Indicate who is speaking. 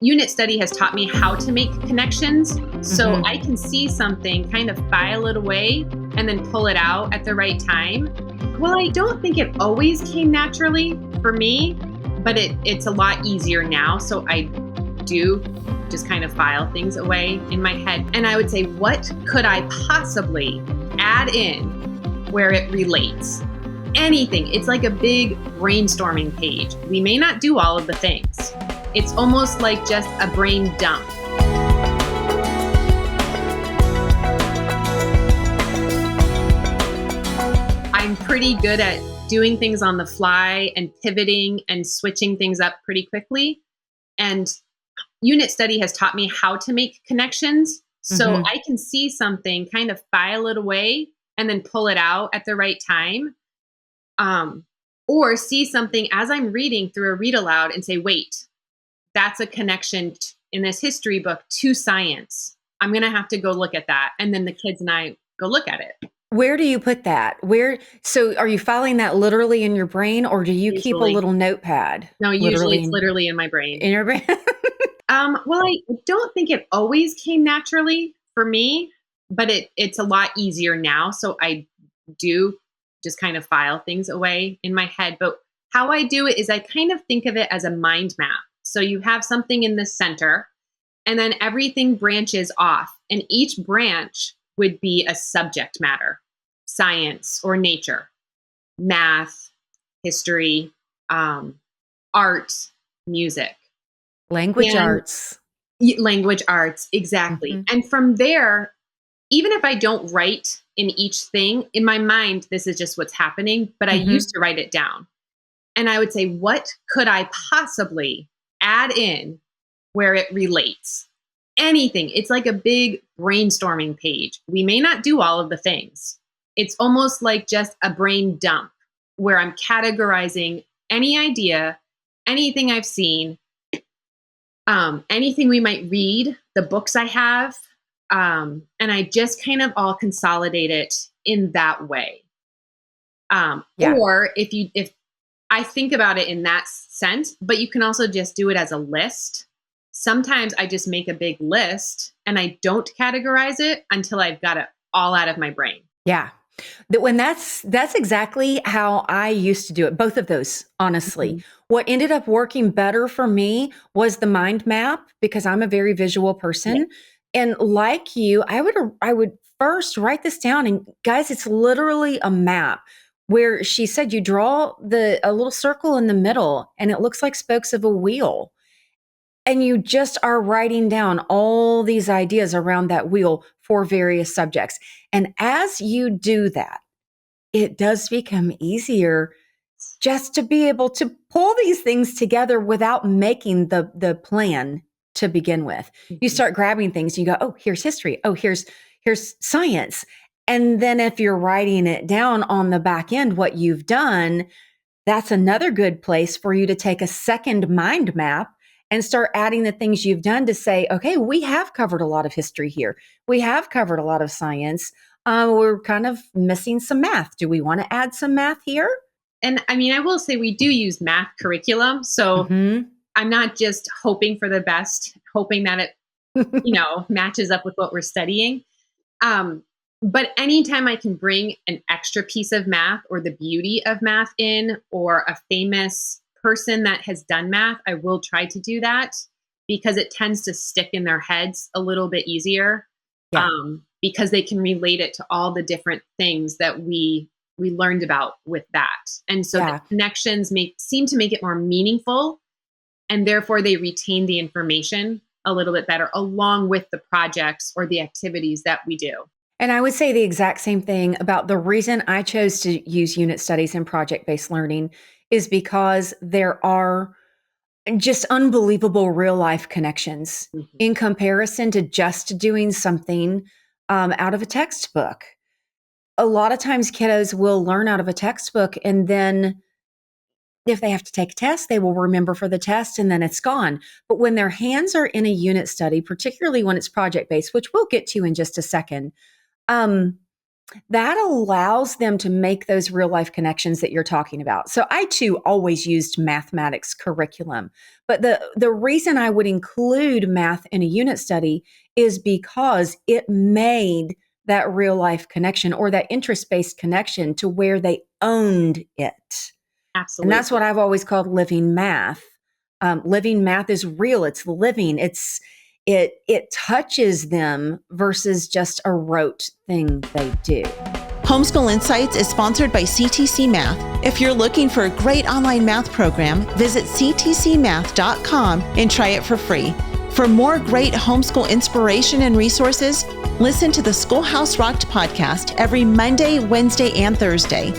Speaker 1: Unit study has taught me how to make connections. So
Speaker 2: Mhm.
Speaker 1: I can see something, kind of file it away, and then pull it out at the right time. Well, I don't think it always came naturally for me, but it's a lot easier now. So I do just kind of file things away in my head. And I would say, what could I possibly add in where it relates? Anything. It's like a big brainstorming page. We may not do all of the things. It's almost like just a brain dump. I'm pretty good at doing things on the fly and pivoting and switching things up pretty quickly. And unit study has taught me how to make connections. So
Speaker 2: Mhm.
Speaker 1: I can see something, kind of file it away, and then pull it out at the right time. Um, or see something as I'm reading through a read aloud and say, wait, that's a connection in this history book to science. I'm going to have to go look at that. And then the kids and I go look at it
Speaker 2: Where do you put that? So are you filing that literally in your brain, or do you keep a
Speaker 1: usually.
Speaker 2: little notepad
Speaker 1: No, usually
Speaker 2: literally
Speaker 1: it's literally in my brain.
Speaker 2: in your brain?
Speaker 1: Well, I don't think it always came naturally for me, but it's a lot easier now. So I do just kind of file things away in my head. But how I do it is I kind of think of it as a mind map. So you have something in the center, and then everything branches off, and each branch would be a subject matter: science or nature, math, history, art, music.
Speaker 2: Language
Speaker 1: And
Speaker 2: arts.
Speaker 1: language arts, exactly.
Speaker 2: Mhm.
Speaker 1: And from there, even if I don't write in each thing, in my mind, this is just what's happening, but I used
Speaker 2: Mhm.
Speaker 1: to write it down. And I would say, what could I possibly add in where it relates? Anything. It's like a big brainstorming page. We may not do all of the things. It's almost like just a brain dump where I'm categorizing any idea, anything I've seen, anything we might read, the books I have, and I just kind of all consolidate it in that way.
Speaker 2: Yeah.
Speaker 1: Or if I think about it in that sense, but you can also just do it as a list. Sometimes I just make a big list and I don't categorize it until I've got it all out of my brain.
Speaker 2: Yeah. When that's exactly how I used to do it, both of those, honestly.
Speaker 1: Mhm.
Speaker 2: What ended up working better for me was the mind map because I'm a very visual
Speaker 1: Yeah.
Speaker 2: person. And like you, I would first write this down, and guys, it's literally a map where she said you draw the a little circle in the middle and it looks like spokes of a wheel. And you just are writing down all these ideas around that wheel for various subjects. And as you do that, it does become easier just to be able to pull these things together without making the plan to begin with. You
Speaker 1: Mhm.
Speaker 2: start grabbing things, you go, "Oh, here's history. Oh, here's science." And then if you're writing it down on the back end what you've done, that's another good place for you to take a second mind map and start adding the things you've done to say, okay, we have covered a lot of history here. We have covered a lot of science. We're kind of missing some math. Do we want to add some math here?
Speaker 1: And I mean, I will say we do use math curriculum. So
Speaker 2: Hmm.
Speaker 1: I'm not just hoping for the best, hoping that it, matches up with what we're studying. Um, but anytime I can bring an extra piece of math or the beauty of math in, or a famous person that has done math, I will try to do that because it tends to stick in their heads a little bit easier,
Speaker 2: Yeah,
Speaker 1: because they can relate it to all the different things that we learned about with that. And so the
Speaker 2: yeah.
Speaker 1: connections seem to make it more meaningful, and therefore they retain the information a little bit better along with the projects or the activities that we do.
Speaker 2: And I would say the exact same thing about the reason I chose to use unit studies and project based learning is because there are just unbelievable real life connections
Speaker 1: Mhm.
Speaker 2: in comparison to just doing something out of a textbook. A lot of times, kiddos will learn out of a textbook, and then if they have to take a test, they will remember for the test and then it's gone. But when their hands are in a unit study, particularly when it's project based, which we'll get to in just a second, um, That allows them to make those real life connections that you're talking about. So I too always used mathematics curriculum. But the reason I would include math in a unit study is because it made that real life connection or that interest-based connection to where they owned it. And that's what
Speaker 1: Absolutely.
Speaker 2: I've always called living math. Living math is real. It's living. It touches them versus just a rote thing they do.
Speaker 3: Homeschool Insights is sponsored by CTC Math. If you're looking for a great online math program, visit ctcmath.com and try it for free. For more great homeschool inspiration and resources, listen to the Schoolhouse Rocked podcast every Monday, Wednesday, and Thursday.